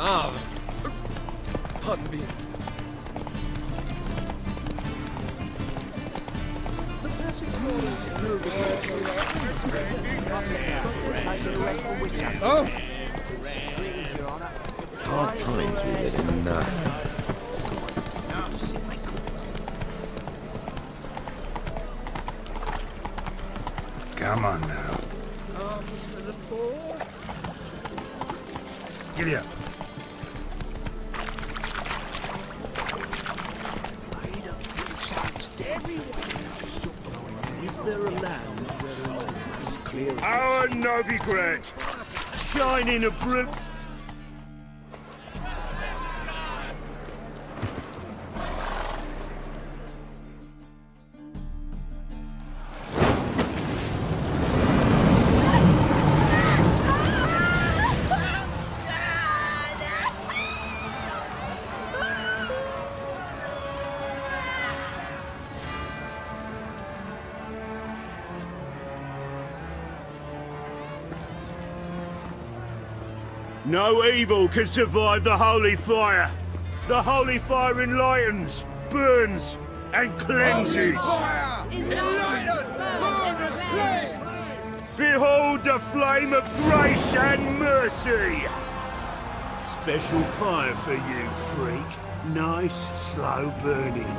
Ah, pardon me. Oh! Hard times we live in now. Come on now. Arms for the poor. Giddy up. Is there a land where it's clear as Our Novigrad! Shining a brim. No evil can survive the holy fire. The holy fire enlightens, burns, and cleanses. Behold the flame of grace and mercy. Special fire for you, freak. Nice, slow burning.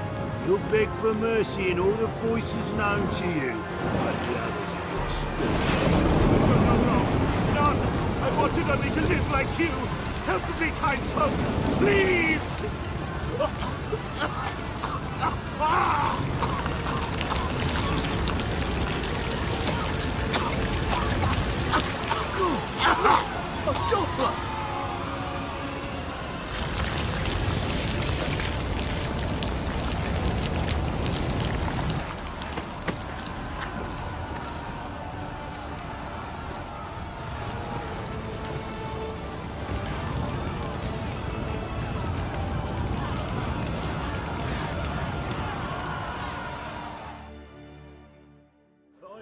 You'll beg for mercy in all the voices known to you by the others of your species. None! I wanted only to live like you! Help me, kind folk! Please! A doppler!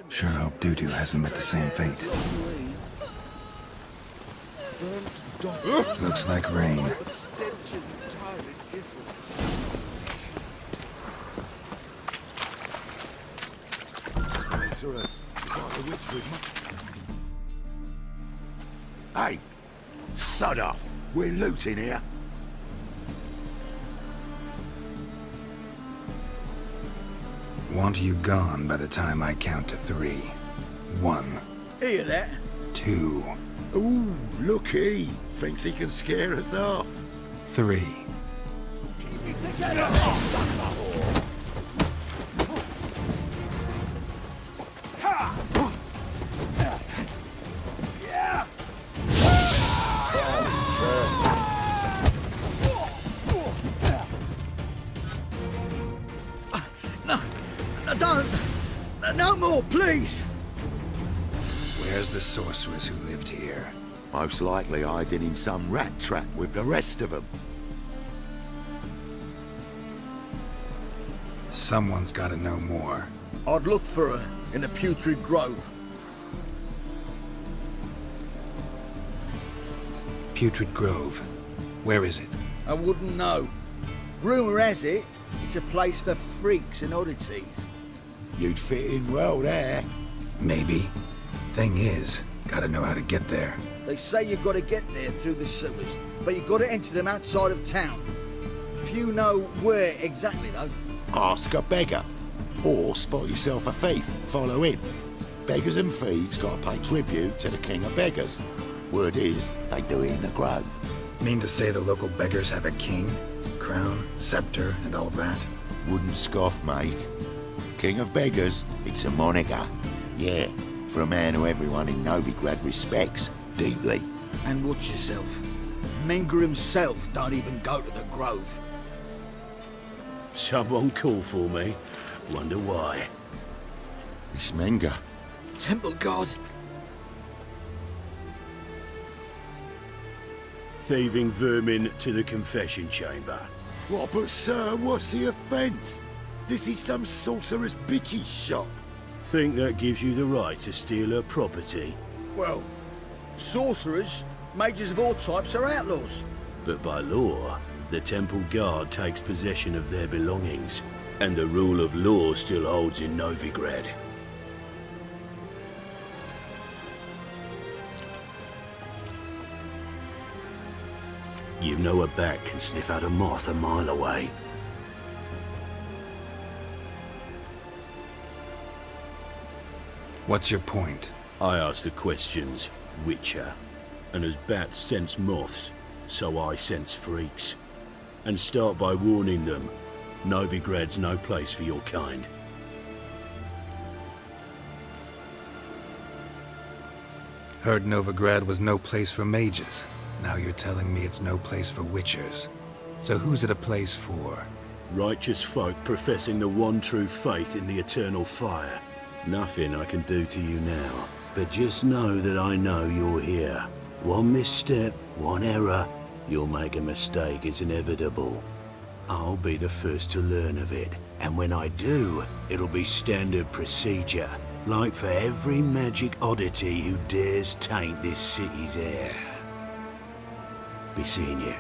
Sure hope Doo-Doo hasn't met the same fate. Looks like rain. Hey! Sod off! We're looting here. Want you gone by the time I count to 3. 1, Hear that? 2, Ooh, look he! Thinks he can scare us off. 3. No more, please! Where's the sorceress who lived here? Most likely hiding in some rat trap with the rest of them. Someone's gotta know more. I'd look for her in the Putrid Grove. Putrid Grove. Where is it? I wouldn't know. Rumour has it, it's a place for freaks and oddities. You'd fit in well there. Maybe. Thing is, gotta know how to get there. They say you've got to get there through the sewers, but you've got to enter them outside of town. Few know where exactly, though. Ask a beggar. Or spot yourself a thief, follow him. Beggars and thieves gotta pay tribute to the king of beggars. Word is, they do it in the grove. Mean to say the local beggars have a king, crown, scepter, and all that? Wouldn't scoff, mate. King of beggars, it's a moniker. Yeah, for a man who everyone in Novigrad respects deeply. And watch yourself. Menger himself don't even go to the Grove. Someone call for me. Wonder why. It's Menger. Temple God. Thieving vermin to the confession chamber. What, but sir, what's the offence? This is some sorcerer's bitchy shop. Think that gives you the right to steal her property? Well, sorcerers, mages of all types are outlaws. But by law, the temple guard takes possession of their belongings, and the rule of law still holds in Novigrad. You know a bat can sniff out a moth a mile away. What's your point? I ask the questions, Witcher. And as bats sense moths, so I sense freaks. And start by warning them, Novigrad's no place for your kind. Heard Novigrad was no place for mages. Now you're telling me it's no place for witchers. So who's it a place for? Righteous folk professing the one true faith in the eternal fire. Nothing I can do to you now, but just know that I know you're here. One misstep, one error, you'll make a mistake, it's inevitable. I'll be the first to learn of it, and when I do, it'll be standard procedure, like for every magic oddity who dares taint this city's air. Be seeing you.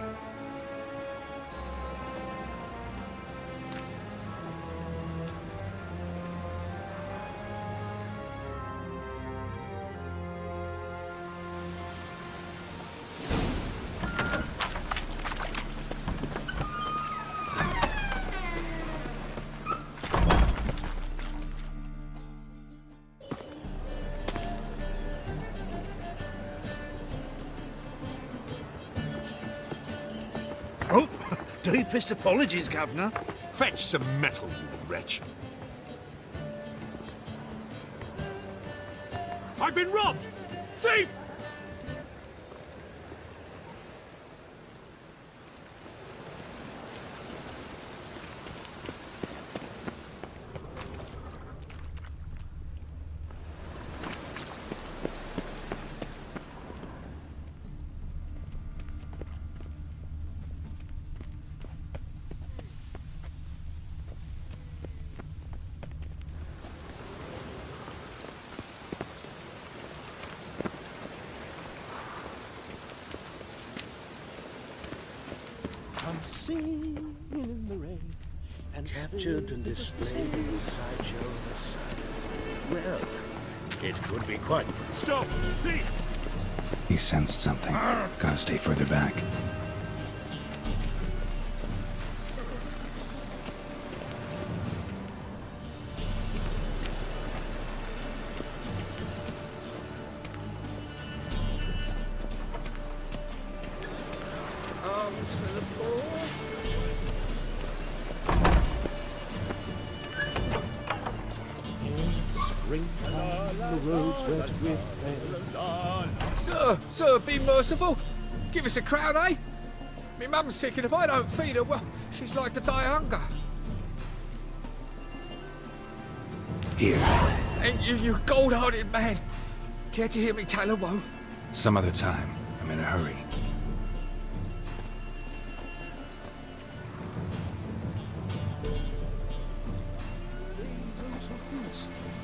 Oh, deepest apologies, Governor. Fetch some metal, you wretch. I've been robbed! Thief! I'm singing in the rain and captured and displayed in the sideshow of the silence. Well, it could be quite. Stop! Thief! He sensed something. Gotta stay further back. Arms for the poor. In springtime, the roads wet with rain. Sir, be merciful. Give us a crown, eh? Me mum's sick, and if I don't feed her, well, she's like to die of hunger. Here. And you gold-hearted man. Care to hear me tell a woe? Some other time. I'm in a hurry.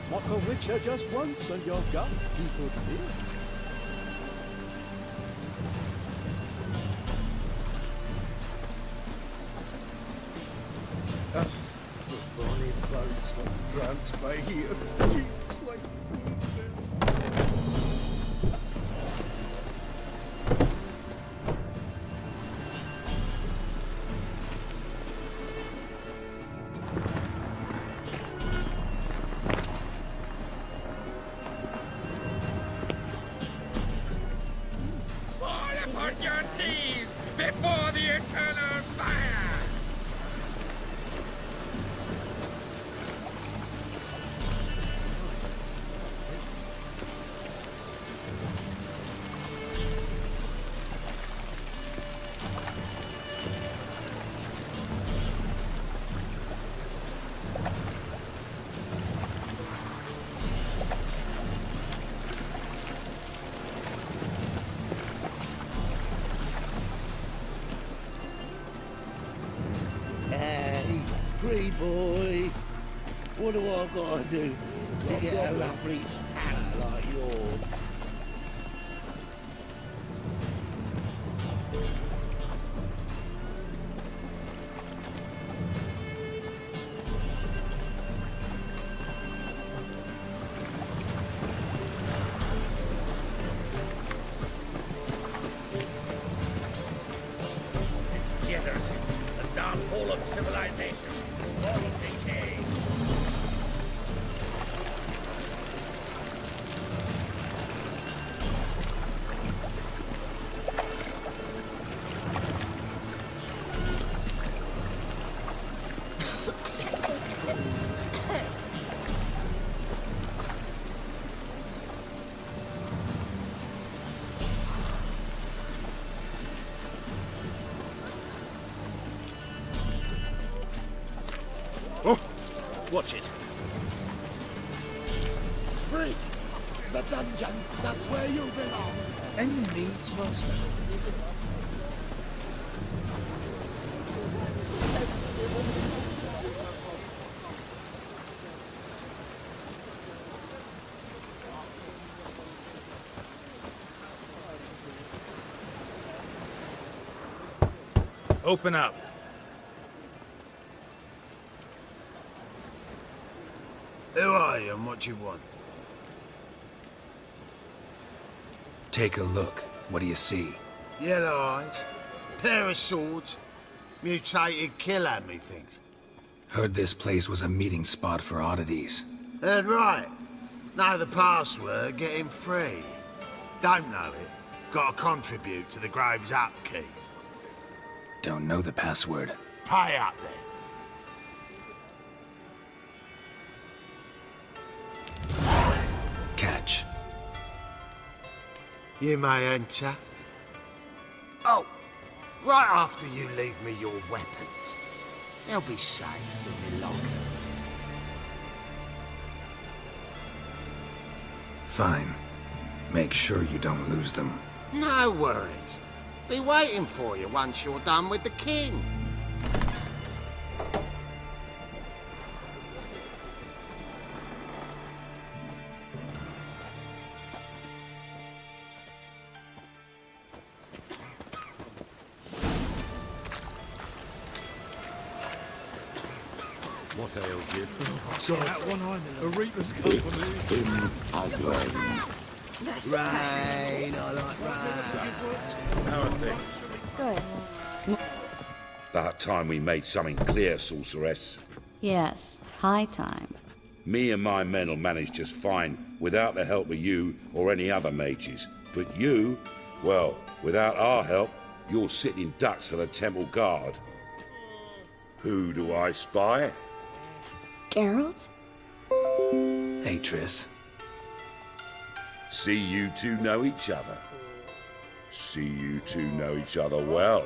Mock a witcher just once, and your gut he could live. The bonny boats that dance by here, teach like Upon your knees before the eternal fire! Hey, great boy. What do I gotta do to get a lovely hat like yours? degeneracy, the downfall of civilization, moral decay. Watch it. Freak! The dungeon! That's where you belong! And needs master. Open up. Who are you and what you want? Take a look. What do you see? Yellow eyes, pair of swords, mutated killer, methinks. Heard this place was a meeting spot for oddities. Heard right. Know the password, get him free. Don't know it, gotta contribute to the Grave's upkeep. Don't know the password. Pay up then. Catch. You may enter. Oh, right after you leave me your weapons. They'll be safe in the locker. Fine. Make sure you don't lose them. No worries. Be waiting for you once you're done with the king. What ails you? A reaper's company. In as rain. Rain, I like rain. How are things? Good. About time we made something clear, sorceress. Yes, high time. Me and my men will manage just fine without the help of you or any other mages. But you, well, without our help, you're sitting ducks for the temple guard. Who do I spy? Geralt? Hey, Triss. See you two know each other. See you two know each other well.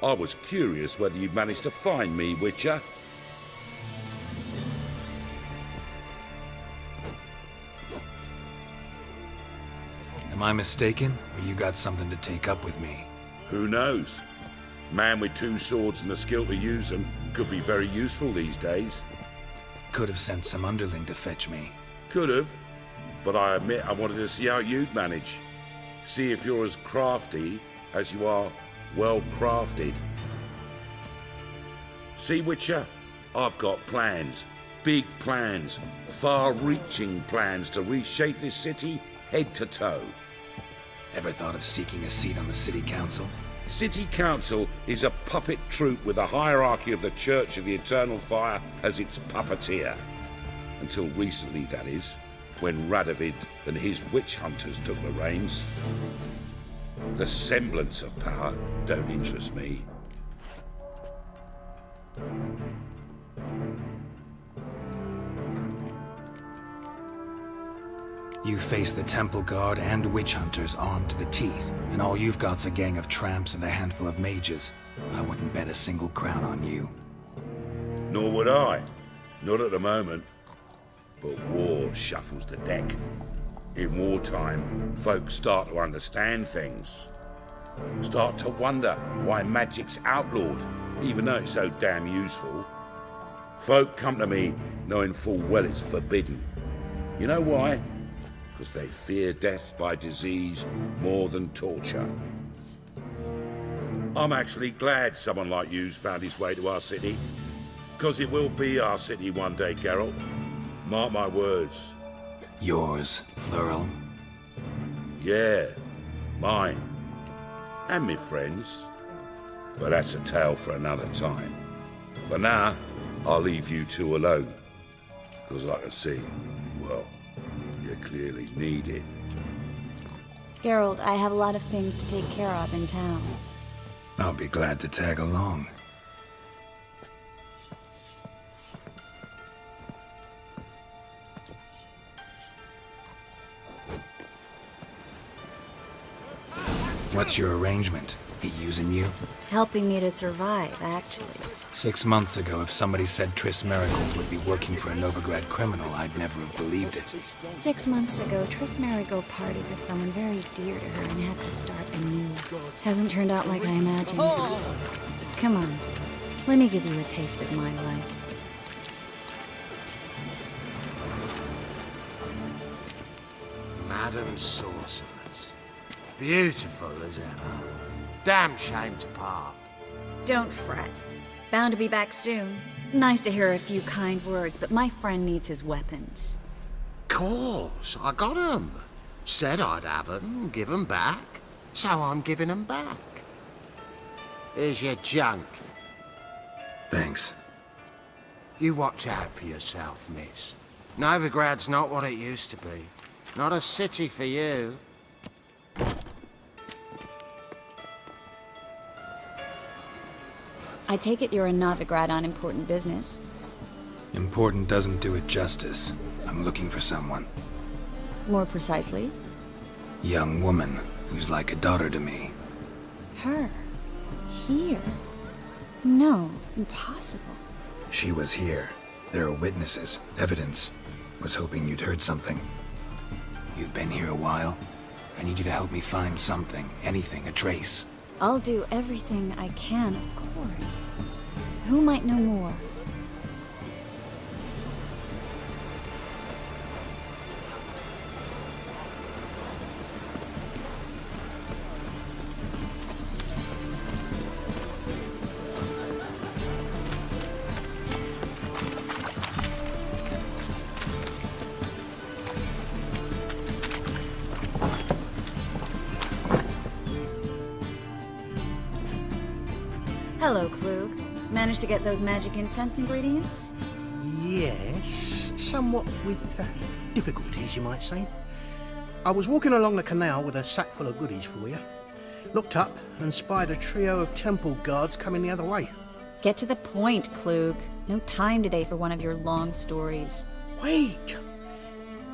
I was curious whether you'd managed to find me, Witcher. Am I mistaken, or you got something to take up with me? Who knows? Man with two swords and the skill to use them could be very useful these days. Could have sent some underling to fetch me. Could have, but I admit I wanted to see how you'd manage. See if you're as crafty as you are well crafted. See, Witcher, I've got plans. Big plans. Far-reaching plans to reshape this city head to toe. Ever thought of seeking a seat on the city council? City Council is a puppet troupe with a hierarchy of the Church of the Eternal Fire as its puppeteer. Until recently, that is, when Radovid and his witch hunters took the reins. The semblance of power don't interest me. You face the temple guard and witch hunters armed to the teeth, and all you've got's a gang of tramps and a handful of mages. I wouldn't bet a single crown on you. Nor would I. Not at the moment. But war shuffles the deck. In wartime, folks start to understand things. Start to wonder why magic's outlawed, even though it's so damn useful. Folk come to me knowing full well it's forbidden. You know why? Because they fear death by disease more than torture. I'm actually glad someone like you's found his way to our city. Because it will be our city one day, Geralt. Mark my words. Yours, plural. Yeah, mine. And me friends. But that's a tale for another time. For now, I'll leave you two alone. Because I can see, well, you clearly need it. Geralt, I have a lot of things to take care of in town. I'll be glad to tag along. What's your arrangement? He using you? Helping me to survive, actually. 6 months ago, if somebody said Triss Marigold would be working for a Novigrad criminal, I'd never have believed it. 6 months ago, Triss Marigold partied with someone very dear to her and had to start anew. Hasn't turned out like I imagined. Come on, let me give you a taste of my life. Madam Sorceress. Beautiful as ever. Damn shame to part. Don't fret. Bound to be back soon. Nice to hear a few kind words, but my friend needs his weapons. Course, I got 'em. Said I'd have 'em, give 'em back. So I'm giving 'em back. Here's your junk. Thanks. You watch out for yourself, miss. Novigrad's not what it used to be. Not a city for you. I take it you're a Novigrad on important business. Important doesn't do it justice. I'm looking for someone. More precisely? Young woman who's like a daughter to me. Her? Here? No, impossible. She was here. There are witnesses, evidence. Was hoping you'd heard something. You've been here a while. I need you to help me find something, anything, a trace. I'll do everything I can, of course. Who might know more? Hello, Klug. Managed to get those magic incense ingredients? Yes, somewhat with difficulties, you might say. I was walking along the canal with a sack full of goodies for you. Looked up and spied a trio of temple guards coming the other way. Get to the point, Klug. No time today for one of your long stories. Wait!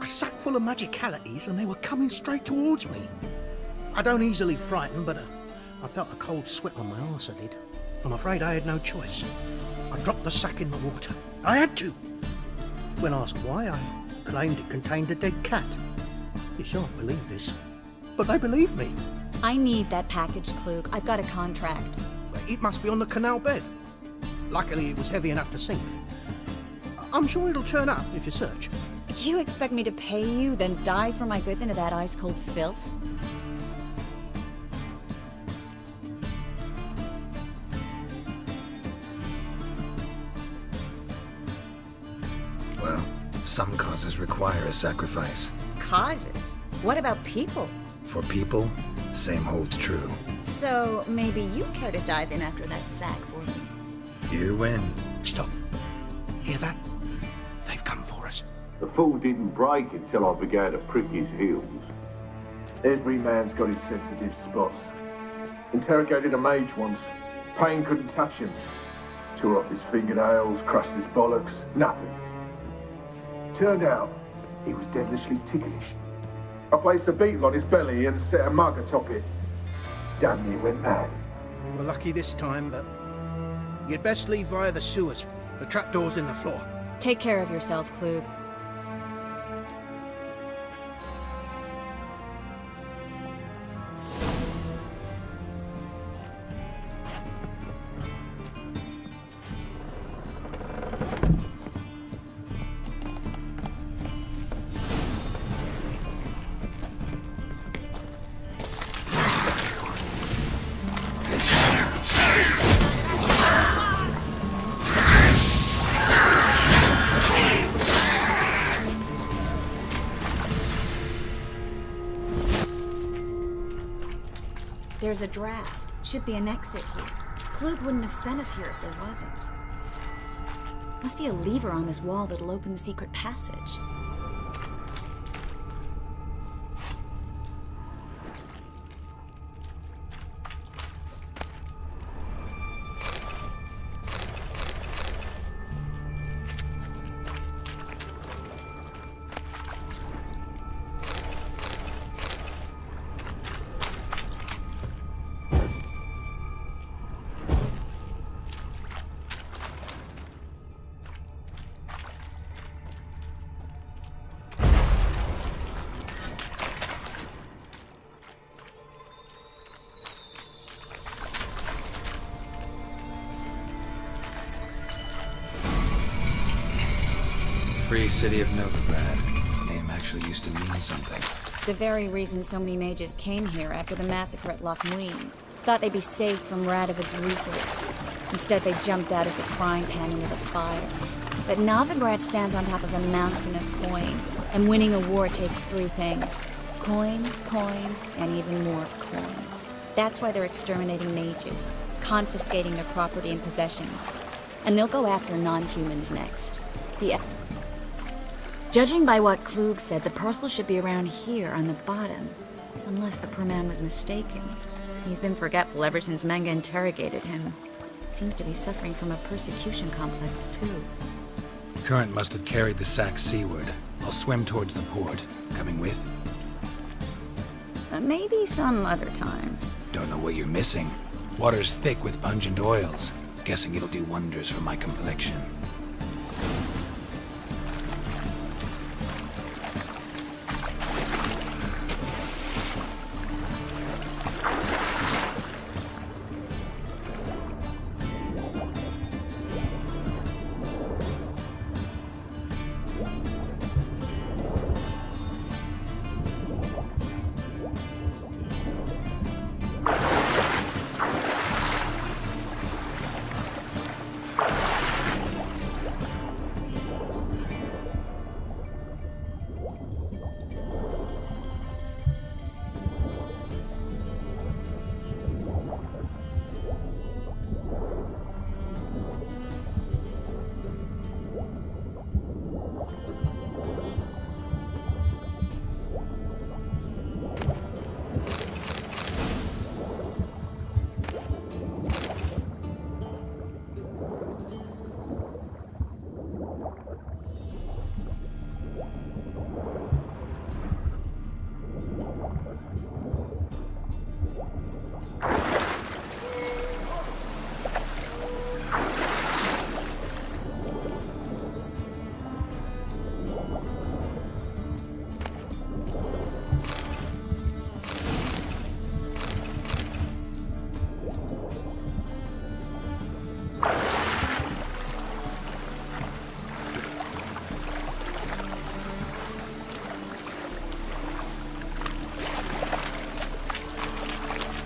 A sack full of magicalities and they were coming straight towards me. I don't easily frighten, but I felt a cold sweat on my arse, I did. I'm afraid I had no choice. I dropped the sack in the water. I had to. When asked why, I claimed it contained a dead cat. You shan't believe this, but they believed me. I need that package, Klug. I've got a contract. It must be on the canal bed. Luckily, it was heavy enough to sink. I'm sure it'll turn up if you search. You expect me to pay you, then dive for my goods into that ice-cold filth? Well, some causes require a sacrifice. Causes? What about people? For people, same holds true. So, maybe you care to dive in after that sack for me? You win. Stop. Hear that? They've come for us. The fall didn't break until I began to prick his heels. Every man's got his sensitive spots. Interrogated a mage once. Pain couldn't touch him. Tore off his fingernails, crushed his bollocks, nothing. Turned out, he was devilishly ticklish. I placed a beetle on his belly and set a mug atop it. Damn near went mad. We were lucky this time, but you'd best leave via the sewers. The trapdoor's in the floor. Take care of yourself, Klug. There's a draft. Should be an exit here. Klug wouldn't have sent us here if there wasn't. Must be a lever on this wall that'll open the secret passage. Free City of Novigrad. Name actually used to mean something. The very reason so many mages came here after the massacre at Loch Muin. Thought they'd be safe from Radovid's reapers. Instead, they jumped out of the frying pan into the fire. But Novigrad stands on top of a mountain of coin, and winning a war takes three things. Coin, coin, and even more coin. That's why they're exterminating mages, confiscating their property and possessions. And they'll go after non-humans next. Judging by what Klug said, the parcel should be around here on the bottom. Unless the poor man was mistaken. He's been forgetful ever since Manga interrogated him. Seems to be suffering from a persecution complex, too. Current must have carried the sack seaward. I'll swim towards the port. Coming with? Maybe some other time. Don't know what you're missing. Water's thick with pungent oils. Guessing it'll do wonders for my complexion.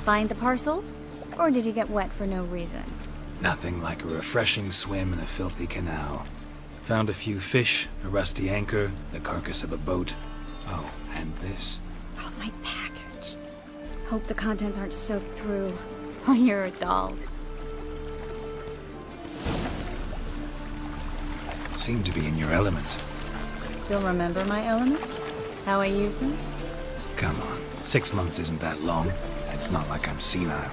Find the parcel? Or did you get wet for no reason? Nothing like a refreshing swim in a filthy canal. Found a few fish, a rusty anchor, the carcass of a boat. Oh, and this. Oh, my package. Hope the contents aren't soaked through. Oh, you're a doll. Seem to be in your element. Still remember my elements? How I use them? Come on, 6 months isn't that long. It's not like I'm senile.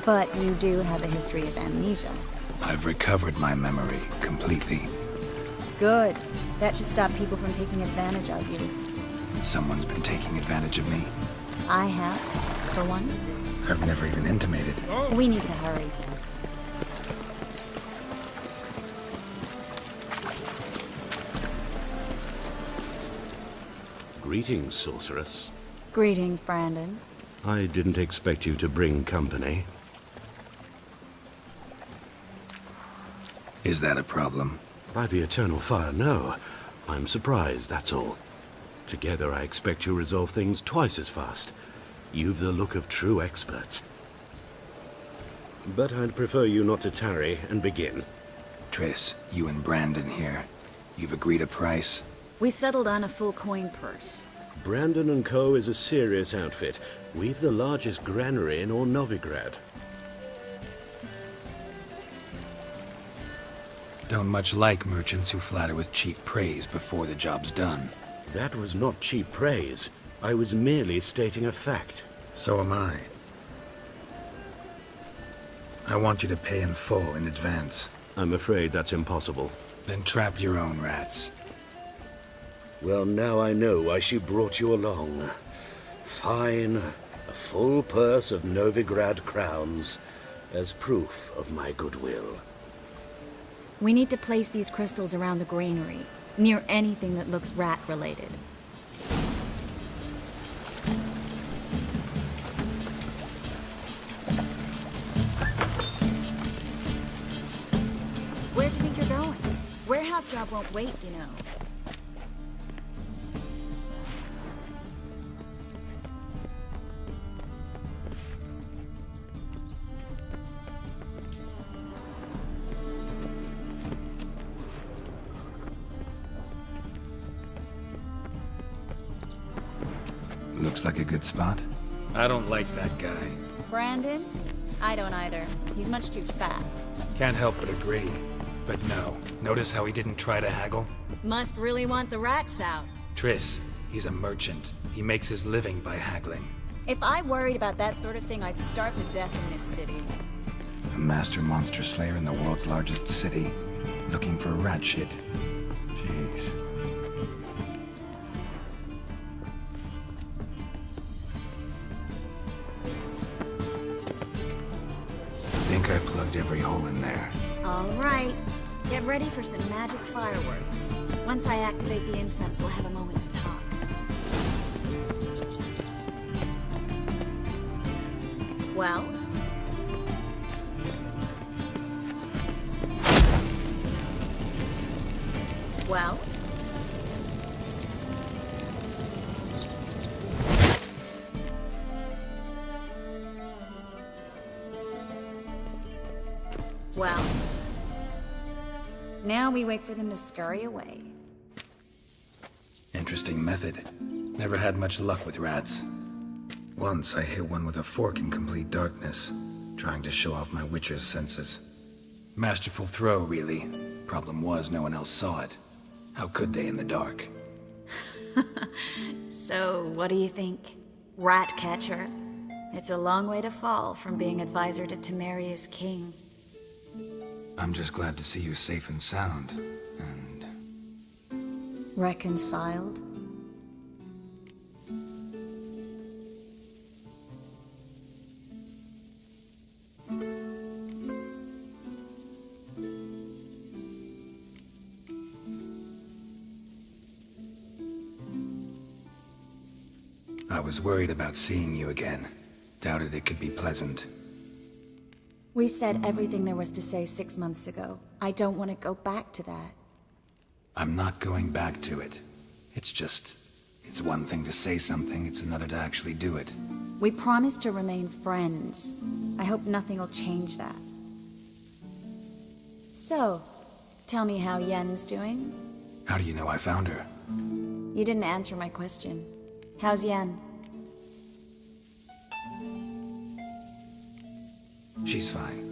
But you do have a history of amnesia. I've recovered my memory completely. Good. That should stop people from taking advantage of you. Someone's been taking advantage of me. I have, for one. I've never even intimated. We need to hurry. Greetings, sorceress. Greetings, Brandon. I didn't expect you to bring company. Is that a problem? By the eternal fire, no. I'm surprised, that's all. Together, I expect you'll resolve things twice as fast. You've the look of true experts. But I'd prefer you not to tarry and begin. Triss, you and Brandon here. You've agreed a price? We settled on a full coin purse. Brandon & Co. is a serious outfit. We've the largest granary in all Novigrad. Don't much like merchants who flatter with cheap praise before the job's done. That was not cheap praise. I was merely stating a fact. So am I. I want you to pay in full in advance. I'm afraid that's impossible. Then trap your own rats. Well, now I know why she brought you along. Fine. A full purse of Novigrad crowns as proof of my goodwill. We need to place these crystals around the granary, near anything that looks rat-related. Where do you think you're going? Warehouse job won't wait, you know. Looks like a good spot. I don't like that guy. Brandon? I don't either. He's much too fat. Can't help but agree. But no. Notice how he didn't try to haggle? Must really want the rats out. Triss, he's a merchant. He makes his living by haggling. If I worried about that sort of thing, I'd starve to death in this city. A master monster slayer in the world's largest city. Looking for rat shit. Jeez. I think I plugged every hole in there. All right. Get ready for some magic fireworks. Once I activate the incense, we'll have a moment to talk. Well? Well? Well, now we wait for them to scurry away. Interesting method. Never had much luck with rats. Once I hit one with a fork in complete darkness, trying to show off my witcher's senses. Masterful throw, really. Problem was, no one else saw it. How could they in the dark? So, what do you think? Rat catcher? It's a long way to fall from being advisor to Temeria's king. I'm just glad to see you safe and sound, and... Reconciled? I was worried about seeing you again. Doubted it could be pleasant. We said everything there was to say 6 months ago. I don't want to go back to that. I'm not going back to it. It's one thing to say something, it's another to actually do it. We promised to remain friends. I hope nothing will change that. So, tell me how Yen's doing? How do you know I found her? You didn't answer my question. How's Yen? She's fine.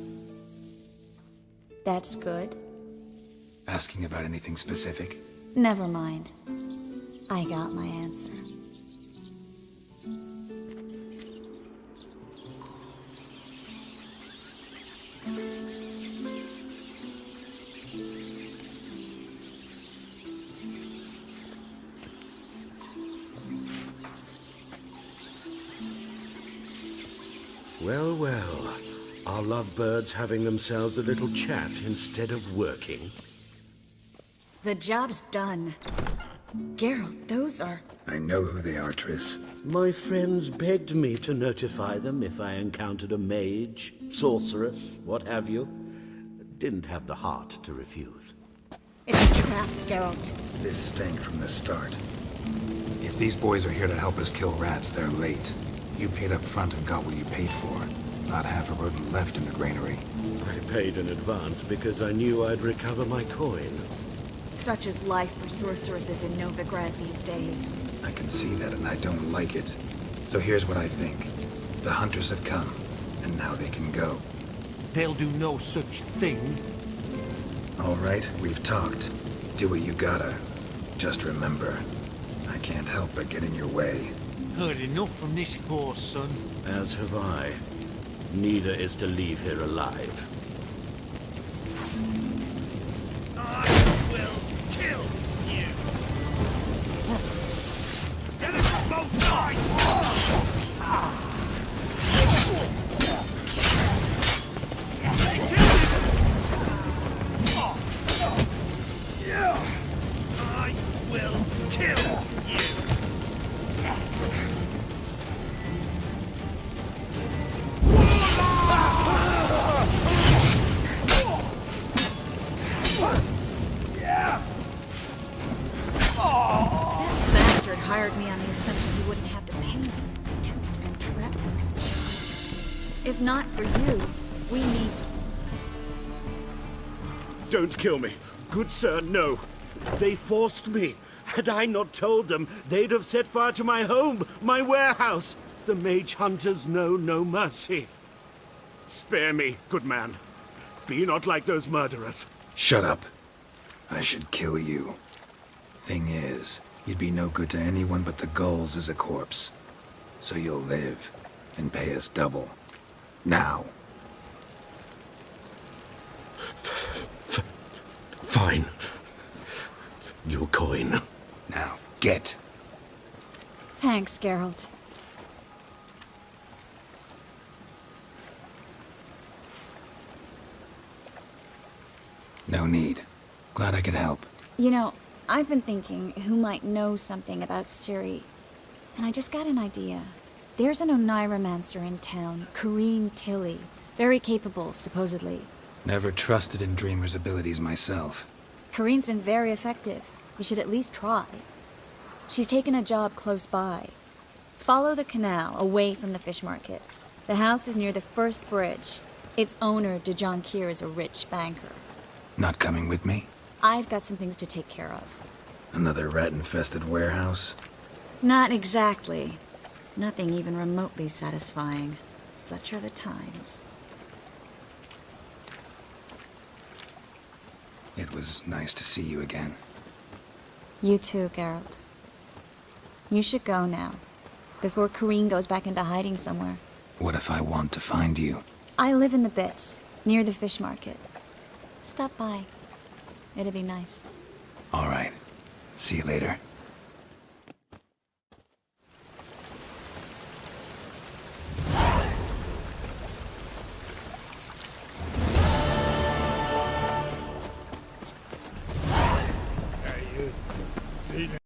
That's good. Asking about anything specific? Never mind. I got my answer. Well, well. Are lovebirds having themselves a little chat instead of working? The job's done. Geralt, those are... I know who they are, Triss. My friends begged me to notify them if I encountered a mage, sorceress, what have you. Didn't have the heart to refuse. It's a trap, Geralt. This stank from the start. If these boys are here to help us kill rats, they're late. You paid up front and got what you paid for. Not half a rodent left in the granary. I paid in advance because I knew I'd recover my coin. Such is life for sorceresses in Novigrad these days. I can see that and I don't like it. So here's what I think. The hunters have come, and now they can go. They'll do no such thing. All right, we've talked. Do what you gotta. Just remember, I can't help but get in your way. Heard enough from this horse, son. As have I. Neither is to leave here alive. I will kill you. Get it from both sides. I will kill you. Bastard hired me on the assumption he wouldn't have to pay me. Duped and trapped like a child. If not for you, we need... Don't kill me. Good sir, no. They forced me. Had I not told them, they'd have set fire to my home, my warehouse. The mage hunters know no mercy. Spare me, good man. Be not like those murderers. Shut up. I should kill you. Thing is, you'd be no good to anyone but the gulls as a corpse. So you'll live and pay us double. Now. Fine. Your coin. Now, get. Thanks, Geralt. No need. Glad I could help. You know, I've been thinking who might know something about Ciri. And I just got an idea. There's an Oneiromancer in town, Corrine Tilly. Very capable, supposedly. Never trusted in Dreamer's abilities myself. Corrine's been very effective. You should at least try. She's taken a job close by. Follow the canal, away from the fish market. The house is near the first bridge. Its owner, de Jonquier, is a rich banker. Not coming with me? I've got some things to take care of. Another rat-infested warehouse? Not exactly. Nothing even remotely satisfying. Such are the times. It was nice to see you again. You too, Geralt. You should go now, before Corrine goes back into hiding somewhere. What if I want to find you? I live in the Bits, near the fish market. Stop by. It'd be nice. All right. See you later.